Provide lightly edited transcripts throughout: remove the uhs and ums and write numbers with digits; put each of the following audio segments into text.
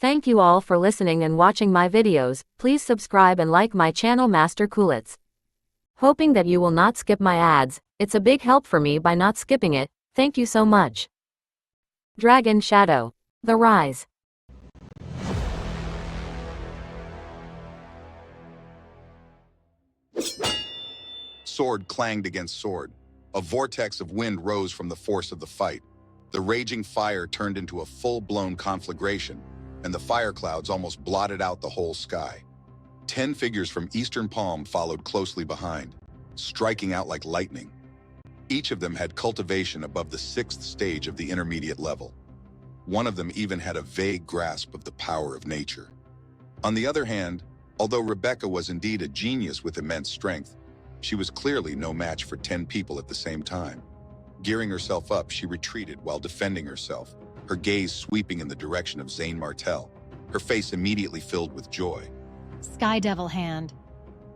Thank you all for listening and watching my videos. Please subscribe and like my channel Master Coolitz. Hoping that you will not skip my ads, it's a big help for me by not skipping it. Thank you so much. Dragon Shadow. The Rise. Sword clanged against sword. A vortex of wind rose from the force of the fight. The raging fire turned into a full-blown conflagration, and the fire clouds almost blotted out the whole sky. 10 figures from Eastern Palm followed closely behind, striking out like lightning. Each of them had cultivation above the 6th stage of the intermediate level. One of them even had a vague grasp of the power of nature. On the other hand, although Rebecca was indeed a genius with immense strength, she was clearly no match for 10 people at the same time. Gearing herself up, she retreated while defending herself, her gaze sweeping in the direction of Zane Martel, her face immediately filled with joy. Sky Devil Hand.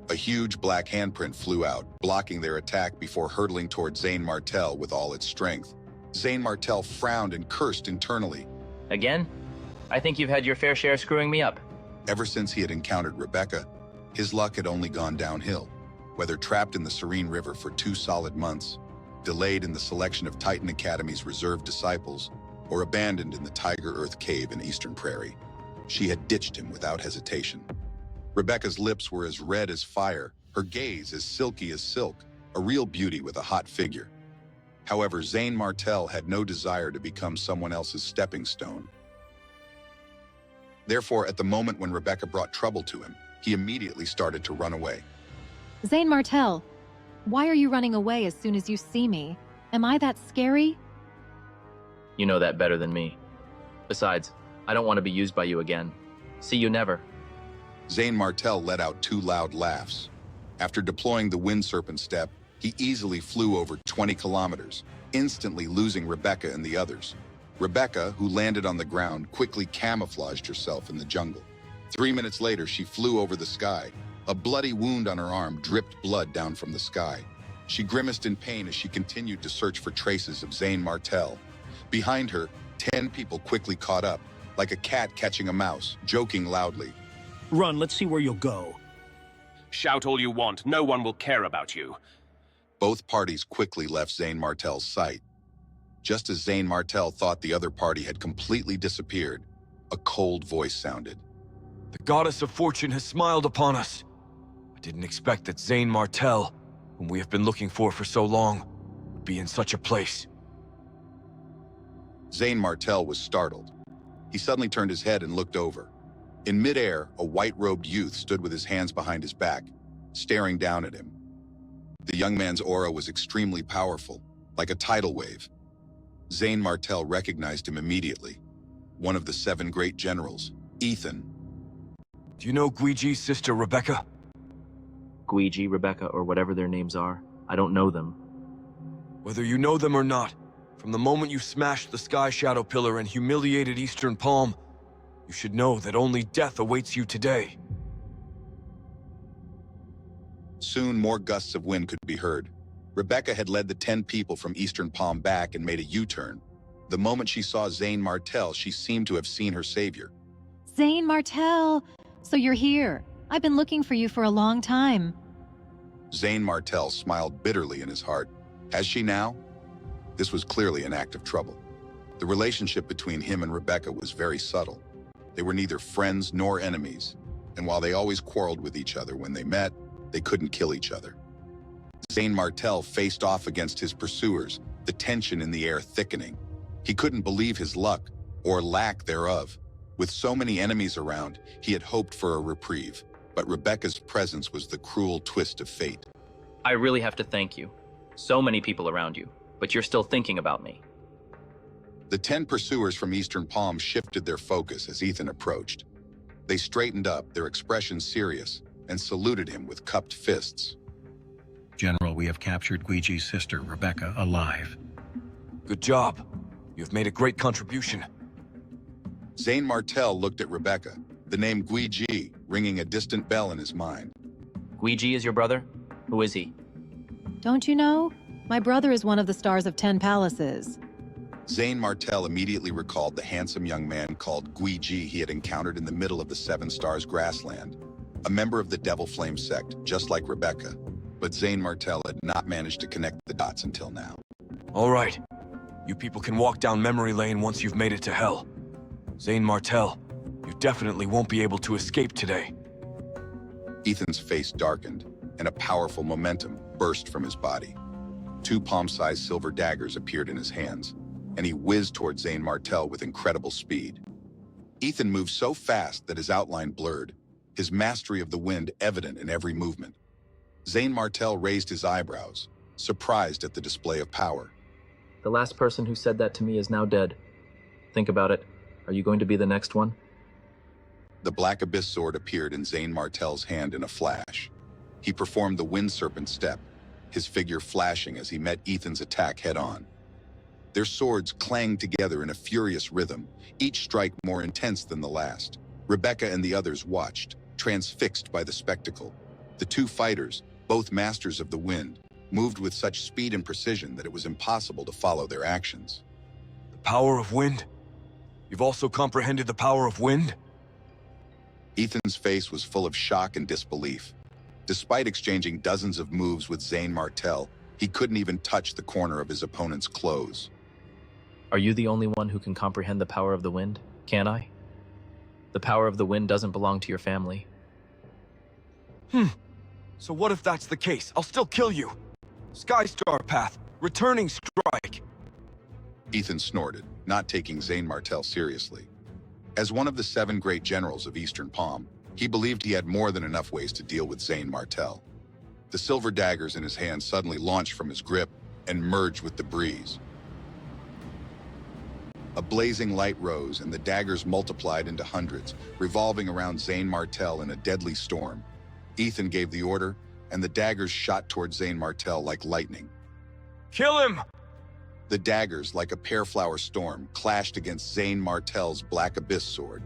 A huge black handprint flew out, blocking their attack before hurtling toward Zane Martel with all its strength. Zane Martel frowned and cursed internally. Again? I think you've had your fair share screwing me up. Ever since he had encountered Rebecca, his luck had only gone downhill. Whether trapped in the Serene River for 2 solid months, delayed in the selection of Titan Academy's reserve disciples, or abandoned in the Tiger Earth cave in Eastern Prairie, she had ditched him without hesitation. Rebecca's lips were as red as fire, her gaze as silky as silk, a real beauty with a hot figure. However, Zane Martel had no desire to become someone else's stepping stone. Therefore, at the moment when Rebecca brought trouble to him, he immediately started to run away. Zane Martel, why are you running away as soon as you see me? Am I that scary? You know that better than me. Besides, I don't want to be used by you again. See you never. Zane Martel let out 2 loud laughs. After deploying the Wind Serpent step, he easily flew over 20 kilometers, instantly losing Rebecca and the others. Rebecca, who landed on the ground, quickly camouflaged herself in the jungle. 3 minutes later, she flew over the sky. A bloody wound on her arm dripped blood down from the sky. She grimaced in pain as she continued to search for traces of Zane Martel. Behind her, 10 people quickly caught up, like a cat catching a mouse, joking loudly. Run, let's see where you'll go. Shout all you want, no one will care about you. Both parties quickly left Zane Martel's sight. Just as Zane Martel thought the other party had completely disappeared, a cold voice sounded. The goddess of fortune has smiled upon us. I didn't expect that Zane Martel, whom we have been looking for so long, would be in such a place. Zane Martel was startled. He suddenly turned his head and looked over. In midair, a white-robed youth stood with his hands behind his back, staring down at him. The young man's aura was extremely powerful, like a tidal wave. Zane Martel recognized him immediately. One of the 7 great generals, Ethan. Do you know Guiji's sister, Rebecca? Guiji, Rebecca, or whatever their names are. I don't know them. Whether you know them or not, from the moment you smashed the Sky Shadow Pillar and humiliated Eastern Palm, you should know that only death awaits you today. Soon more gusts of wind could be heard. Rebecca had led the 10 people from Eastern Palm back and made a U-turn. The moment she saw Zane Martel, she seemed to have seen her savior. Zane Martel, so you're here. I've been looking for you for a long time. Zane Martel smiled bitterly in his heart. Has she now? This was clearly an act of trouble. The relationship between him and Rebecca was very subtle. They were neither friends nor enemies, and while they always quarreled with each other when they met, they couldn't kill each other. Zane Martel faced off against his pursuers, the tension in the air thickening. He couldn't believe his luck, or lack thereof. With so many enemies around, he had hoped for a reprieve, but Rebecca's presence was the cruel twist of fate. I really have to thank you. So many people around you, but you're still thinking about me. The 10 pursuers from Eastern Palm shifted their focus as Ethan approached. They straightened up, their expressions serious, and saluted him with cupped fists. General, we have captured Guiji's sister, Rebecca, alive. Good job. You've made a great contribution. Zane Martel looked at Rebecca, the name Guiji ringing a distant bell in his mind. Guiji is your brother? Who is he? Don't you know? My brother is one of the stars of 10 palaces. Zane Martel immediately recalled the handsome young man called Guiji he had encountered in the middle of the Seven Stars grassland, a member of the Devil Flame sect, just like Rebecca. But Zane Martel had not managed to connect the dots until now. All right. You people can walk down memory lane once you've made it to hell. Zane Martel, you definitely won't be able to escape today. Ethan's face darkened, and a powerful momentum burst from his body. 2 palm-sized silver daggers appeared in his hands, and he whizzed toward Zane Martel with incredible speed. Ethan moved so fast that his outline blurred, his mastery of the wind evident in every movement. Zane Martel raised his eyebrows, surprised at the display of power. The last person who said that to me is now dead. Think about it. Are you going to be the next one? The Black Abyss sword appeared in Zane Martel's hand in a flash. He performed the Wind Serpent step, his figure flashing as he met Ethan's attack head-on. Their swords clanged together in a furious rhythm, each strike more intense than the last. Rebecca and the others watched, transfixed by the spectacle. The 2 fighters, both masters of the wind, moved with such speed and precision that it was impossible to follow their actions. The power of wind? You've also comprehended the power of wind? Ethan's face was full of shock and disbelief. Despite exchanging dozens of moves with Zane Martel, he couldn't even touch the corner of his opponent's clothes. Are you the only one who can comprehend the power of the wind? Can I? The power of the wind doesn't belong to your family. So what if that's the case? I'll still kill you. Skystar Path, returning strike. Ethan snorted, not taking Zane Martel seriously. As one of the 7 great generals of Eastern Palm, he believed he had more than enough ways to deal with Zane Martel. The silver daggers in his hand suddenly launched from his grip and merged with the breeze. A blazing light rose, and the daggers multiplied into hundreds, revolving around Zane Martel in a deadly storm. Ethan gave the order, and the daggers shot toward Zane Martel like lightning. Kill him! The daggers, like a pear-flower storm, clashed against Zane Martel's Black Abyss sword.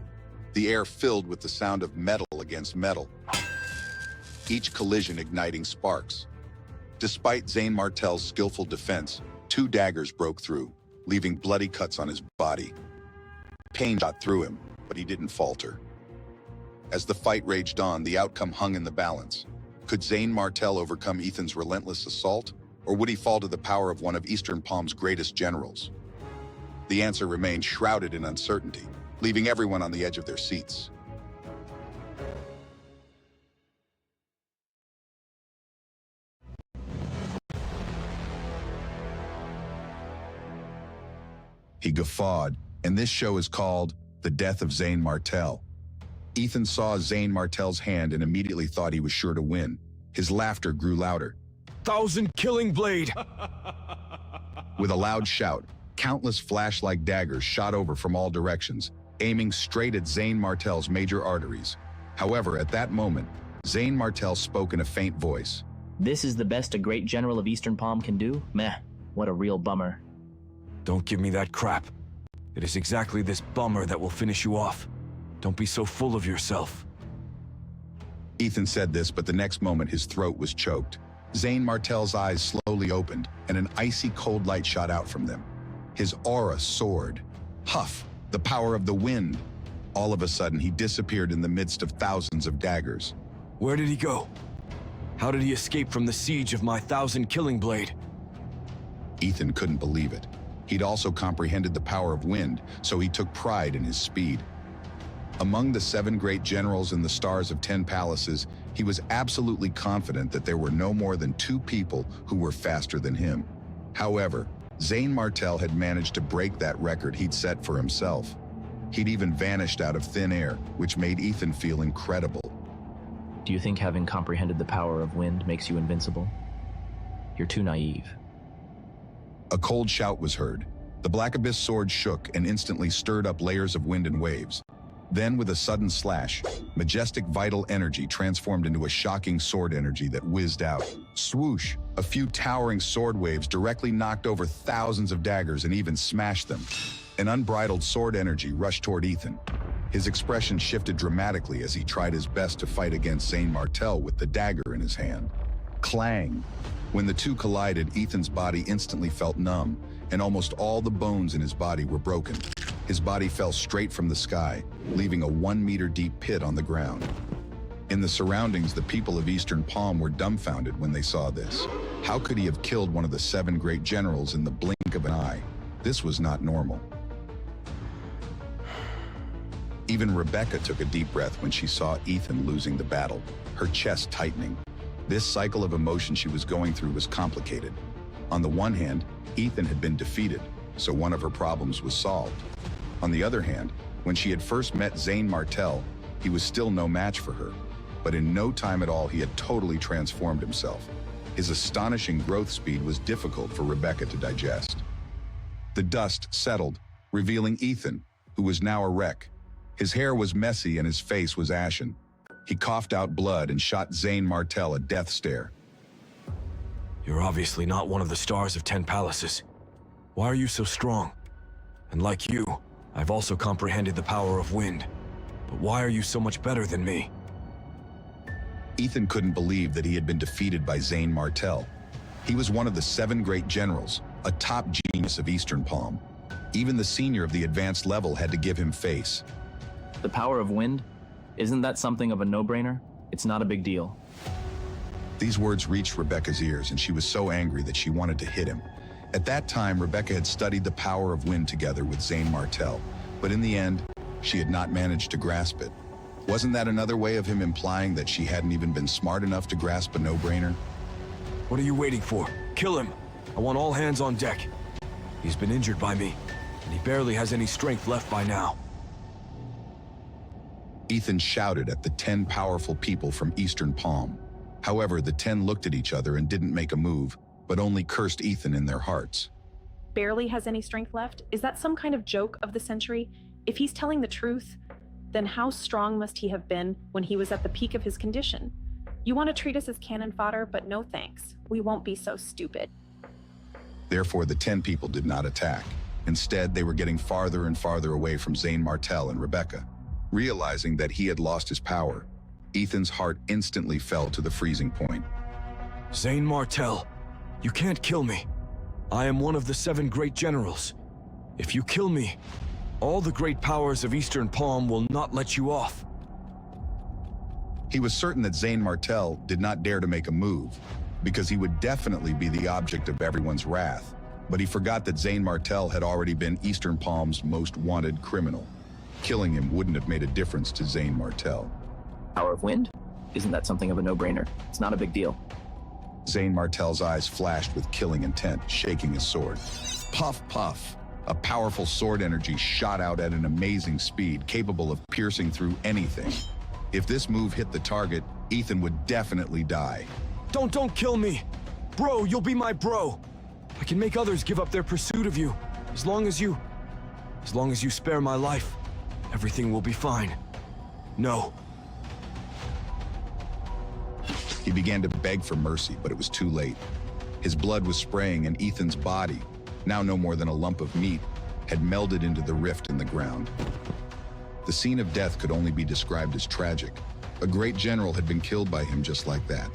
The air filled with the sound of metal against metal, each collision igniting sparks. Despite Zane Martel's skillful defense, 2 daggers broke through, leaving bloody cuts on his body. Pain shot through him, but he didn't falter. As the fight raged on, the outcome hung in the balance. Could Zane Martel overcome Ethan's relentless assault, or would he fall to the power of one of Eastern Palm's greatest generals? The answer remained shrouded in uncertainty, leaving everyone on the edge of their seats. He guffawed, and this show is called The Death of Zane Martel. Ethan saw Zane Martel's hand and immediately thought he was sure to win. His laughter grew louder. 1,000 killing blade! With a loud shout, countless flash-like daggers shot over from all directions, aiming straight at Zane Martel's major arteries. However, at that moment, Zane Martel spoke in a faint voice. This is the best a great general of Eastern Palm can do? Meh, what a real bummer. Don't give me that crap. It is exactly this bummer that will finish you off. Don't be so full of yourself. Ethan said this, but the next moment his throat was choked. Zane Martel's eyes slowly opened, and an icy cold light shot out from them. His aura soared. Huff, the power of the wind. All of a sudden, he disappeared in the midst of thousands of daggers. Where did he go? How did he escape from the siege of my 1,000 killing blade? Ethan couldn't believe it. He'd also comprehended the power of wind, so he took pride in his speed. Among the 7 great generals in the Stars of 10 Palaces, he was absolutely confident that there were no more than 2 people who were faster than him. However, Zane Martel had managed to break that record he'd set for himself. He'd even vanished out of thin air, which made Ethan feel incredible. Do you think having comprehended the power of wind makes you invincible? You're too naive. A cold shout was heard. The Black Abyss sword shook and instantly stirred up layers of wind and waves. Then, with a sudden slash, majestic vital energy transformed into a shocking sword energy that whizzed out. Swoosh! A few towering sword waves directly knocked over thousands of daggers and even smashed them. An unbridled sword energy rushed toward Ethan. His expression shifted dramatically as he tried his best to fight against Zane Martel with the dagger in his hand. Clang! When the two collided, Ethan's body instantly felt numb, and almost all the bones in his body were broken. His body fell straight from the sky, leaving a 1-meter-deep pit on the ground. In the surroundings, the people of Eastern Palm were dumbfounded when they saw this. How could he have killed one of the 7 great generals in the blink of an eye? This was not normal. Even Rebecca took a deep breath when she saw Ethan losing the battle, her chest tightening. This cycle of emotion she was going through was complicated. On the one hand, Ethan had been defeated, so one of her problems was solved. On the other hand, when she had first met Zane Martel, he was still no match for her. But in no time at all, he had totally transformed himself. His astonishing growth speed was difficult for Rebecca to digest. The dust settled, revealing Ethan, who was now a wreck. His hair was messy and his face was ashen. He coughed out blood and shot Zane Martel a death stare. You're obviously not one of the stars of 10 palaces. Why are you so strong? And like you, I've also comprehended the power of wind. But why are you so much better than me? Ethan couldn't believe that he had been defeated by Zane Martel. He was one of the 7 great generals, a top genius of Eastern Palm. Even the senior of the advanced level had to give him face. The power of wind? Isn't that something of a no-brainer? It's not a big deal. These words reached Rebecca's ears, and she was so angry that she wanted to hit him. At that time, Rebecca had studied the power of wind together with Zane Martel, but in the end, she had not managed to grasp it. Wasn't that another way of him implying that she hadn't even been smart enough to grasp a no-brainer? What are you waiting for? Kill him! I want all hands on deck. He's been injured by me, and he barely has any strength left by now. Ethan shouted at the 10 powerful people from Eastern Palm. However, the 10 looked at each other and didn't make a move, but only cursed Ethan in their hearts. Barely has any strength left? Is that some kind of joke of the century? If he's telling the truth, then how strong must he have been when he was at the peak of his condition? You want to treat us as cannon fodder, but no thanks. We won't be so stupid. Therefore, the 10 people did not attack. Instead, they were getting farther and farther away from Zane Martel and Rebecca. Realizing that he had lost his power, Ethan's heart instantly fell to the freezing point. Zane Martel, you can't kill me. I am one of the 7 great generals. If you kill me, all the great powers of Eastern Palm will not let you off. He was certain that Zane Martel did not dare to make a move, because he would definitely be the object of everyone's wrath. But he forgot that Zane Martel had already been Eastern Palm's most wanted criminal. Killing him wouldn't have made a difference to Zane Martel. Power of wind? Isn't that something of a no-brainer? It's not a big deal. Zane Martel's eyes flashed with killing intent, shaking his sword. Puff, puff. A powerful sword energy shot out at an amazing speed, capable of piercing through anything. If this move hit the target, Ethan would definitely die. Don't kill me! Bro, you'll be my bro! I can make others give up their pursuit of you. As long as you spare my life, everything will be fine. No. He began to beg for mercy, but it was too late. His blood was spraying, and Ethan's body, now no more than a lump of meat, had melded into the rift in the ground. The scene of death could only be described as tragic. A great general had been killed by him just like that.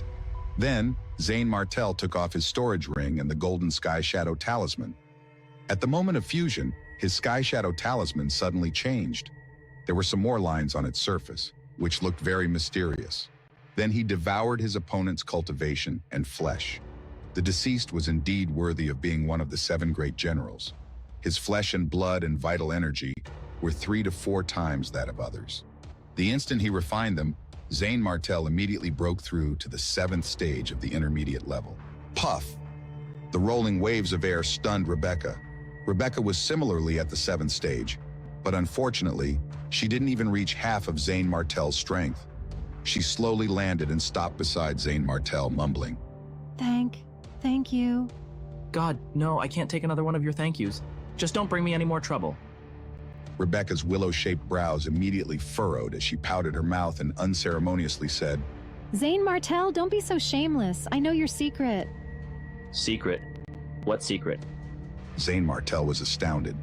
Then, Zane Martel took off his storage ring and the golden Sky Shadow talisman. At the moment of fusion, his Sky Shadow talisman suddenly changed. There were some more lines on its surface, which looked very mysterious. Then he devoured his opponent's cultivation and flesh. The deceased was indeed worthy of being one of the 7 great generals. His flesh and blood and vital energy were 3 to 4 times that of others. The instant he refined them, Zane Martel immediately broke through to the 7th stage of the intermediate level. Puff! The rolling waves of air stunned Rebecca. Rebecca was similarly at the 7th stage, but unfortunately, she didn't even reach half of Zane Martel's strength. She slowly landed and stopped beside Zane Martel, mumbling, Thank you. God, no, I can't take another one of your thank yous. Just don't bring me any more trouble. Rebecca's willow-shaped brows immediately furrowed as she pouted her mouth and unceremoniously said, Zane Martel, don't be so shameless. I know your secret. Secret? What secret? Zane Martel was astounded.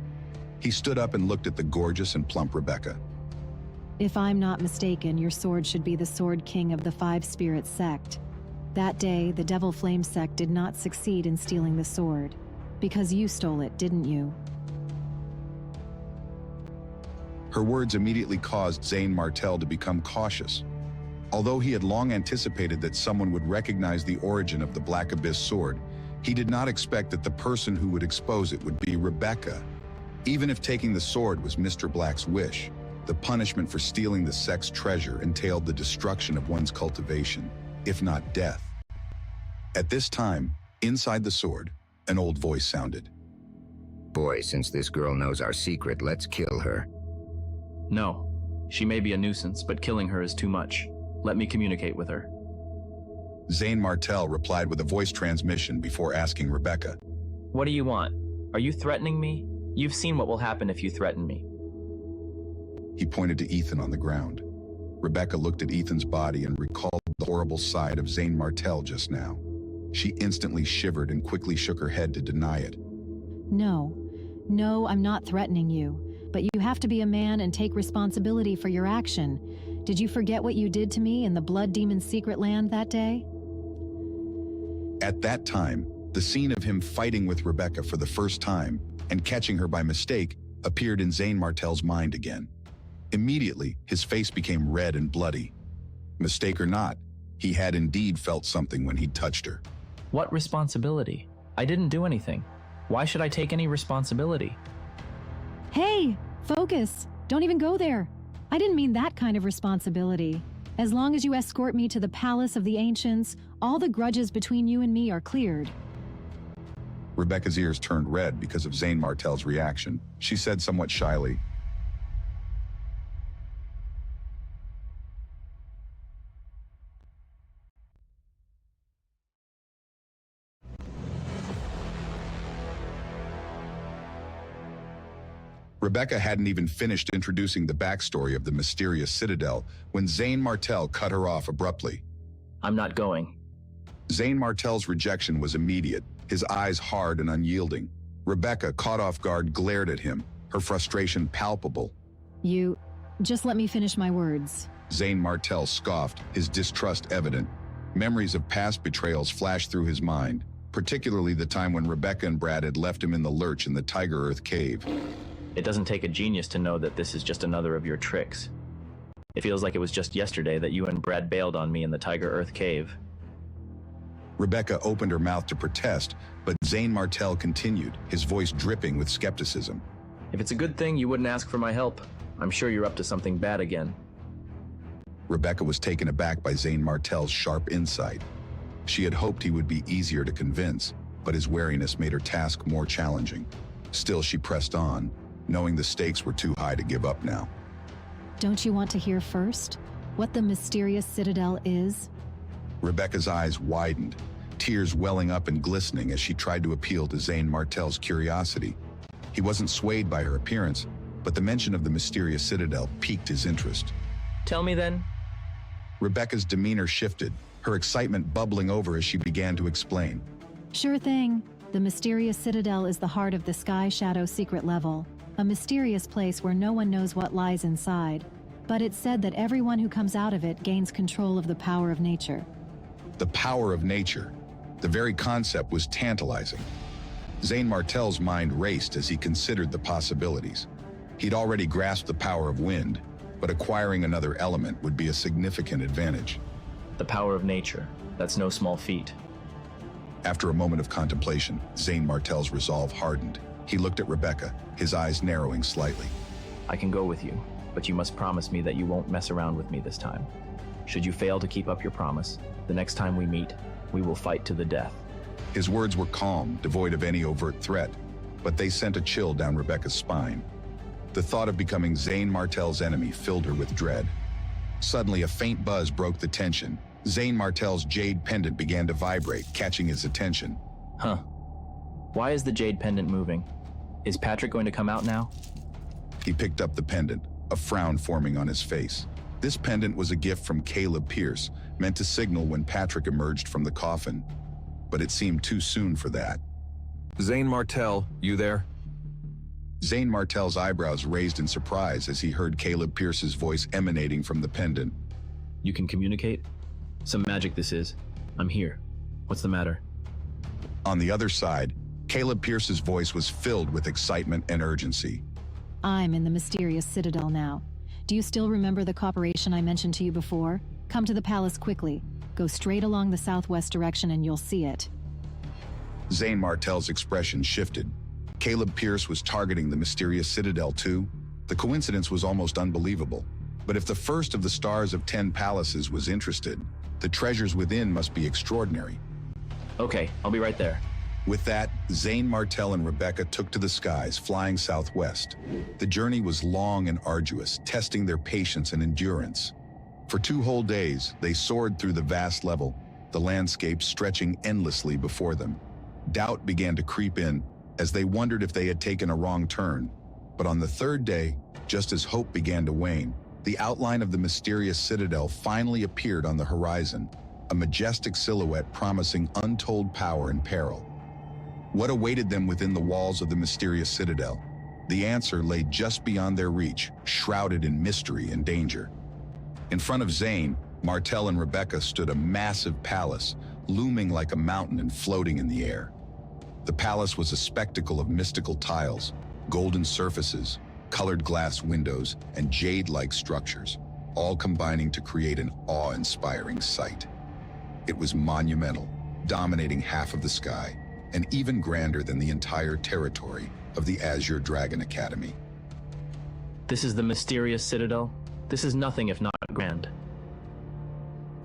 He stood up and looked at the gorgeous and plump Rebecca. If I'm not mistaken, your sword should be the Sword King of the 5 Spirits sect. That day, the Devil Flame sect did not succeed in stealing the sword. Because you stole it, didn't you? Her words immediately caused Zane Martell to become cautious. Although he had long anticipated that someone would recognize the origin of the Black Abyss sword, he did not expect that the person who would expose it would be Rebecca. Even if taking the sword was Mr. Black's wish, the punishment for stealing the sex treasure entailed the destruction of one's cultivation, if not death. At this time, inside the sword, an old voice sounded. Boy, since this girl knows our secret, let's kill her. No. She may be a nuisance, but killing her is too much. Let me communicate with her. Zane Martell replied with a voice transmission before asking Rebecca. What do you want? Are you threatening me? You've seen what will happen if you threaten me. He pointed to Ethan on the ground. Rebecca looked at Ethan's body and recalled the horrible side of Zane Martell just now. She instantly shivered and quickly shook her head to deny it. No, I'm not threatening you. But you have to be a man and take responsibility for your action. Did you forget what you did to me in the Blood Demon's secret land that day? At that time, the scene of him fighting with Rebecca for the first time and catching her by mistake appeared in Zane Martell's mind again. Immediately, his face became red and bloody. Mistake or not, he had indeed felt something when he touched her. What responsibility? I didn't do anything. Why should I take any responsibility? Hey, focus. Don't even go there. I didn't mean that kind of responsibility. As long as you escort me to the Palace of the Ancients, all the grudges between you and me are cleared. Rebecca's ears turned red because of Zane Martell's reaction. She said somewhat shyly, Rebecca hadn't even finished introducing the backstory of the mysterious citadel when Zane Martell cut her off abruptly. I'm not going. Zane Martell's rejection was immediate, his eyes hard and unyielding. Rebecca, caught off guard, glared at him, her frustration palpable. You... just let me finish my words. Zane Martell scoffed, his distrust evident. Memories of past betrayals flashed through his mind, particularly the time when Rebecca and Brad had left him in the lurch in the Tiger Earth cave. It doesn't take a genius to know that this is just another of your tricks. It feels like it was just yesterday that you and Brad bailed on me in the Tiger Earth cave. Rebecca opened her mouth to protest, but Zane Martell continued, his voice dripping with skepticism. If it's a good thing, you wouldn't ask for my help. I'm sure you're up to something bad again. Rebecca was taken aback by Zane Martell's sharp insight. She had hoped he would be easier to convince, but his wariness made her task more challenging. Still, she pressed on, knowing the stakes were too high to give up now. Don't you want to hear first what the mysterious citadel is? Rebecca's eyes widened, tears welling up and glistening as she tried to appeal to Zane Martell's curiosity. He wasn't swayed by her appearance, but the mention of the mysterious citadel piqued his interest. Tell me then. Rebecca's demeanor shifted, her excitement bubbling over as she began to explain. Sure thing. The mysterious citadel is the heart of the Sky Shadow secret level, a mysterious place where no one knows what lies inside. But it's said that everyone who comes out of it gains control of the power of nature. The power of nature. The very concept was tantalizing. Zane Martell's mind raced as he considered the possibilities. He'd already grasped the power of wind, but acquiring another element would be a significant advantage. The power of nature. That's no small feat. After a moment of contemplation, Zane Martell's resolve hardened. He looked at Rebecca, his eyes narrowing slightly. I can go with you, but you must promise me that you won't mess around with me this time. Should you fail to keep up your promise, the next time we meet, we will fight to the death. His words were calm, devoid of any overt threat, but they sent a chill down Rebecca's spine. The thought of becoming Zane Martell's enemy filled her with dread. Suddenly, a faint buzz broke the tension. Zane Martell's jade pendant began to vibrate, catching his attention. Huh. Why is the jade pendant moving? Is Patrick going to come out now? He picked up the pendant, a frown forming on his face. This pendant was a gift from Caleb Pierce, meant to signal when Patrick emerged from the coffin. But it seemed too soon for that. Zane Martell, you there? Zane Martell's eyebrows raised in surprise as he heard Caleb Pierce's voice emanating from the pendant. You can communicate? Some magic this is. I'm here. What's the matter? On the other side, Caleb Pierce's voice was filled with excitement and urgency. I'm in the mysterious citadel now. Do you still remember the cooperation I mentioned to you before? Come to the palace quickly. Go straight along the southwest direction and you'll see it. Zane Martell's expression shifted. Caleb Pierce was targeting the mysterious citadel too? The coincidence was almost unbelievable. But if the first of the stars of 10 palaces was interested, the treasures within must be extraordinary. Okay, I'll be right there. With that, Zane Martell and Rebecca took to the skies, flying southwest. The journey was long and arduous, testing their patience and endurance. For 2 whole days, they soared through the vast level, the landscape stretching endlessly before them. Doubt began to creep in as they wondered if they had taken a wrong turn. But on the 3rd day, just as hope began to wane, the outline of the mysterious citadel finally appeared on the horizon, a majestic silhouette promising untold power and peril. What awaited them within the walls of the mysterious citadel? The answer lay just beyond their reach, shrouded in mystery and danger. In front of Zane, Martell and Rebecca stood a massive palace, looming like a mountain and floating in the air. The palace was a spectacle of mystical tiles, golden surfaces, colored glass windows, and jade-like structures, all combining to create an awe-inspiring sight. It was monumental, dominating half of the sky, and even grander than the entire territory of the Azure Dragon Academy. This is the mysterious citadel? This is nothing if not grand.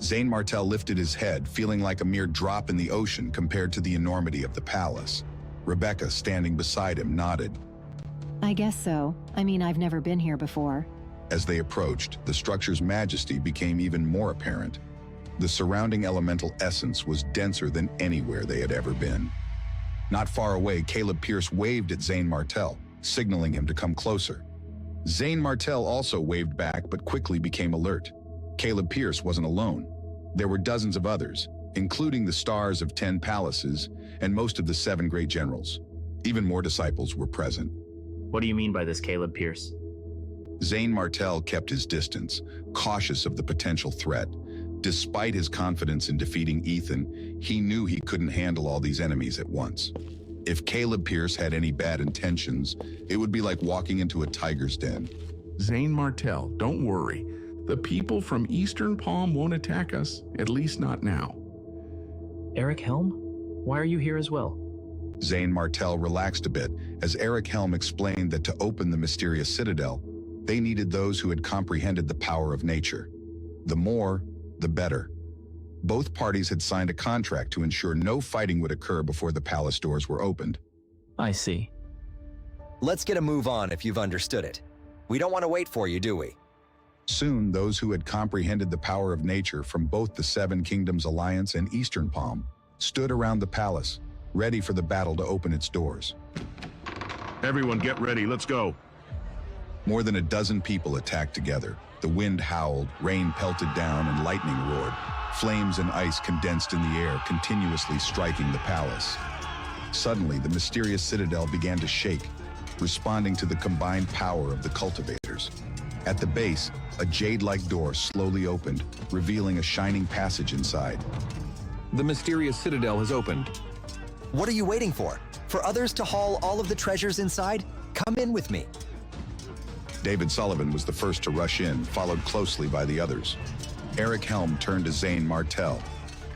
Zane Martell lifted his head, feeling like a mere drop in the ocean compared to the enormity of the palace. Rebecca, standing beside him, nodded. I guess so. I mean, I've never been here before. As they approached, the structure's majesty became even more apparent. The surrounding elemental essence was denser than anywhere they had ever been. Not far away, Caleb Pierce waved at Zane Martell, signaling him to come closer. Zane Martell also waved back, but quickly became alert. Caleb Pierce wasn't alone. There were dozens of others, including the stars of 10 palaces and most of the 7 great generals. Even more disciples were present. What do you mean by this, Caleb Pierce? Zane Martell kept his distance, cautious of the potential threat. Despite his confidence in defeating Ethan, he knew he couldn't handle all these enemies at once. If Caleb Pierce had any bad intentions, it would be like walking into a tiger's den. Zane Martell, don't worry. The people from Eastern Palm won't attack us, at least not now. Eric Helm? Why are you here as well? Zane Martell relaxed a bit as Eric Helm explained that to open the mysterious citadel, they needed those who had comprehended the power of nature. The more, the better. Both parties had signed a contract to ensure no fighting would occur before the palace doors were opened. I see. Let's get a move on if you've understood it. We don't want to wait for you, do we? Soon, those who had comprehended the power of nature from both the Seven Kingdoms Alliance and Eastern Palm stood around the palace, ready for the battle to open its doors. Everyone get ready, let's go. More than a dozen people attacked together. The wind howled, rain pelted down, and lightning roared. Flames and ice condensed in the air, continuously striking the palace. Suddenly, the mysterious citadel began to shake, responding to the combined power of the cultivators. At the base, a jade-like door slowly opened, revealing a shining passage inside. The mysterious citadel has opened. What are you waiting for? For others to haul all of the treasures inside? Come in with me. David Sullivan was the first to rush in, followed closely by the others. Eric Helm turned to Zane Martell.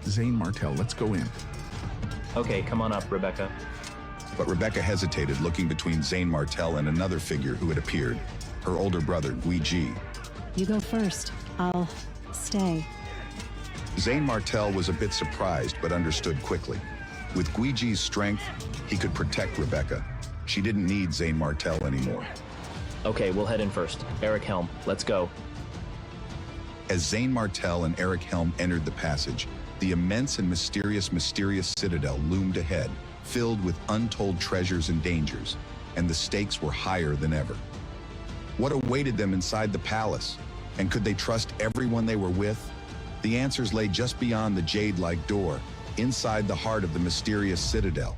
Zane Martell, let's go in. Okay, come on up, Rebecca. But Rebecca hesitated, looking between Zane Martell and another figure who had appeared, her older brother, Guiji. You go first. I'll stay. Zane Martell was a bit surprised, but understood quickly. With Guiji's strength, he could protect Rebecca. She didn't need Zane Martell anymore. Okay, we'll head in first. Eric Helm, let's go. As Zane Martell and Eric Helm entered the passage, the immense and mysterious citadel loomed ahead, filled with untold treasures and dangers, and the stakes were higher than ever. What awaited them inside the palace? And could they trust everyone they were with? The answers lay just beyond the jade-like door, inside the heart of the mysterious citadel.